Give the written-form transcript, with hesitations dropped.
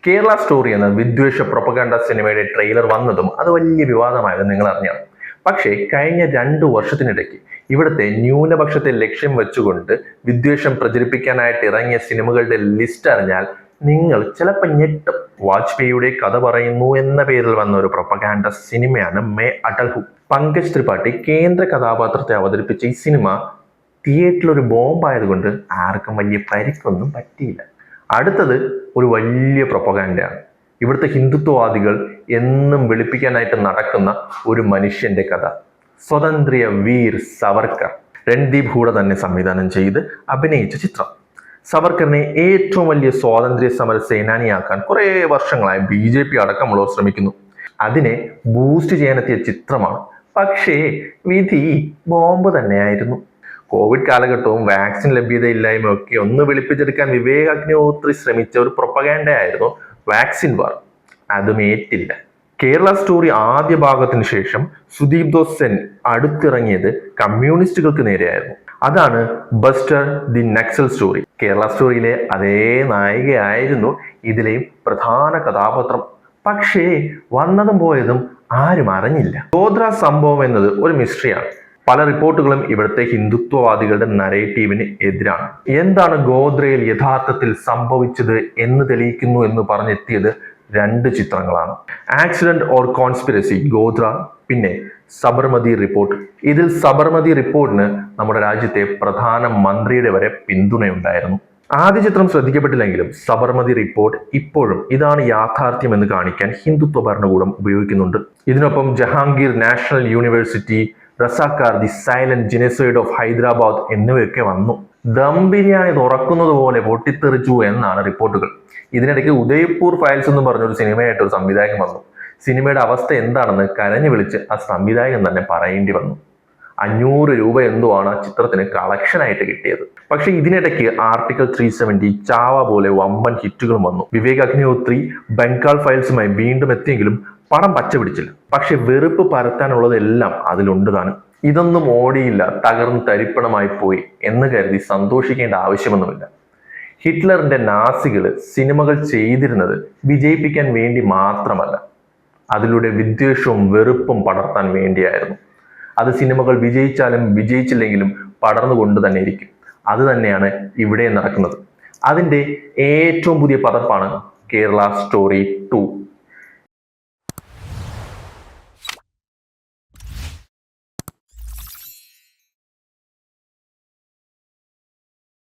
Kerala story എന്ന വിദ്വേഷ propaganda സിനിമയുടെ ട്രെയിലർ വന്നതും അത് വലിയ വിവാദമായത് നിങ്ങൾ അറിഞ്ഞാണ്. പക്ഷേ കഴിഞ്ഞ 2 വർഷത്തിനിടയ്ക്ക് ഇവിടുത്തെ ന്യൂനപക്ഷത്തെ ലക്ഷ്യം വെച്ചുകൊണ്ട് വിദ്വേഷം പ്രചരിപ്പിക്കാനായിട്ട് ഇറങ്ങിയ സിനിമകളുടെ ലിസ്റ്റ് അറിഞ്ഞാൽ നിങ്ങൾ ചിലപ്പോൾ ഞെട്ടും. വാജ്പേയിയുടെ കഥ പറയുന്നു എന്ന പേരിൽ വന്ന ഒരു പ്രൊപ്പഗാൻഡ സിനിമയാണ് മേ അടൽ ഹു. പങ്കജ് ത്രിപാഠി കേന്ദ്ര കഥാപാത്രത്തെ അവതരിപ്പിച്ച ഈ സിനിമ തിയേറ്ററിൽ ഒരു ബോംബായതുകൊണ്ട് ആർക്കും വലിയ പരിക്കൊന്നും പറ്റിയില്ല. അടുത്തത് ഒരു വലിയ പ്രൊപ്പഗാൻഡയാണ്. ഇവിടുത്തെ ഹിന്ദുത്വവാദികൾ എന്നും വെളുപ്പിക്കാനായിട്ട് നടക്കുന്ന ഒരു മനുഷ്യന്റെ കഥ. സ്വതന്ത്ര്യ വീർ സവർക്കർ. രൺദീപ് ഹൂഡ തന്നെ സംവിധാനം ചെയ്ത് അഭിനയിച്ച ചിത്രം. സവർക്കറിനെ ഏറ്റവും വലിയ സ്വാതന്ത്ര്യ സമര സേനാനിയാക്കാൻ കുറെ വർഷങ്ങളായി BJP അടക്കമുള്ളവർ ശ്രമിക്കുന്നു. അതിനെ ബൂസ്റ്റ് ചെയ്യാനെത്തിയ ചിത്രമാണ്. പക്ഷേ വിധി ബോംബ് തന്നെയായിരുന്നു. കോവിഡ് കാലഘട്ടവും വാക്സിൻ ലഭ്യതയില്ലായ്മയും ഒക്കെ ഒന്ന് വെളുപ്പിച്ചെടുക്കാൻ വിവേക് അഗ്നിഹോത്രി ശ്രമിച്ച ഒരു പ്രൊപ്പഗാൻഡയായിരുന്നു വാക്സിൻ വാർ. അതും ഏറ്റില്ല. കേരള സ്റ്റോറി ആദ്യ ഭാഗത്തിന് ശേഷം സുദീപ് ദോസ് സെൻ അടുത്തിറങ്ങിയത് കമ്മ്യൂണിസ്റ്റുകൾക്ക് നേരെയായിരുന്നു. അതാണ് ബസ്റ്റർ ദി നക്സൽ സ്റ്റോറി. കേരള സ്റ്റോറിയിലെ അതേ നായികയായിരുന്നു ഇതിലെയും പ്രധാന കഥാപാത്രം. പക്ഷേ വന്നതും പോയതും ആരും അറിഞ്ഞില്ല. ഗോദ്ര സംഭവം എന്നത് ഒരു മിസ്റ്ററിയാണ്. പല റിപ്പോർട്ടുകളും ഇവിടുത്തെ ഹിന്ദുത്വവാദികളുടെ നരേറ്റീവിന് എതിരാണ്. എന്താണ് ഗോദ്രയിൽ യഥാർത്ഥത്തിൽ സംഭവിച്ചത് എന്ന് തെളിയിക്കുന്നു എന്ന് പറഞ്ഞെത്തിയത് 2 ചിത്രങ്ങളാണ്. ആക്സിഡന്റ് ഓർ കോൺസ്പിരസി ഗോദ്ര, പിന്നെ സബർമതി റിപ്പോർട്ട്. ഇതിൽ സബർമതി റിപ്പോർട്ടിന് നമ്മുടെ രാജ്യത്തെ പ്രധാനമന്ത്രിയുടെ വരെ പിന്തുണയുണ്ടായിരുന്നു. ആദ്യ ചിത്രം ശ്രദ്ധിക്കപ്പെട്ടില്ലെങ്കിലും സബർമതി റിപ്പോർട്ട് ഇപ്പോഴും ഇതാണ് യാഥാർത്ഥ്യം എന്ന് കാണിക്കാൻ ഹിന്ദുത്വ ഭരണകൂടം ഉപയോഗിക്കുന്നുണ്ട്. ഇതിനൊപ്പം Jahangir national university, Razakar, the silent genocide of Hyderabad എന്നിവയൊക്കെ വന്നു. ദം ബിരിയാണി തുറക്കുന്നത് പോലെ പൊട്ടിത്തെറിച്ചു എന്നാണ് റിപ്പോർട്ടുകൾ. ഇതിനിടയ്ക്ക് ഉദയ്പൂർ ഫയൽസ് എന്ന് പറഞ്ഞൊരു സിനിമയായിട്ട് ഒരു സംവിധായകൻ വന്നു. സിനിമയുടെ അവസ്ഥ എന്താണെന്ന് കരഞ്ഞു വിളിച്ച് ആ സംവിധായകൻ തന്നെ പറയേണ്ടി വന്നു. 500 രൂപ എന്തോ ആണ് ആ ചിത്രത്തിന് കളക്ഷനായിട്ട് കിട്ടിയത്. പക്ഷെ ഇതിനിടയ്ക്ക് ആർട്ടിക്കിൾ 370, ചാവ പോലെ വമ്പൻ ഹിറ്റുകളും വന്നു. വിവേക് അഗ്നിഹോത്രി ബംഗാൾ ഫയൽസുമായി വീണ്ടും എത്തിയെങ്കിലും പടം പച്ച പിടിച്ചില്ല. പക്ഷെ വെറുപ്പ് പരത്താനുള്ളതെല്ലാം അതിലുണ്ട് താനും. ഇതൊന്നും ഓടിയില്ല, തകർന്ന് തരിപ്പണമായി പോയി എന്ന് കരുതി സന്തോഷിക്കേണ്ട ആവശ്യമൊന്നുമില്ല. ഹിറ്റ്ലറിന്റെ നാസികള് സിനിമകൾ ചെയ്തിരുന്നത് വിജയിപ്പിക്കാൻ വേണ്ടി മാത്രമല്ല, അതിലൂടെ വിദ്വേഷവും വെറുപ്പും പടർത്താൻ വേണ്ടിയായിരുന്നു. അത് സിനിമകൾ വിജയിച്ചാലും വിജയിച്ചില്ലെങ്കിലും പടർന്നുകൊണ്ട് തന്നെ ഇരിക്കും. അത് തന്നെയാണ് ഇവിടെ നടക്കുന്നത്. അതിന്റെ ഏറ്റവും പുതിയ പതിപ്പാണ് കേരള സ്റ്റോറി 2.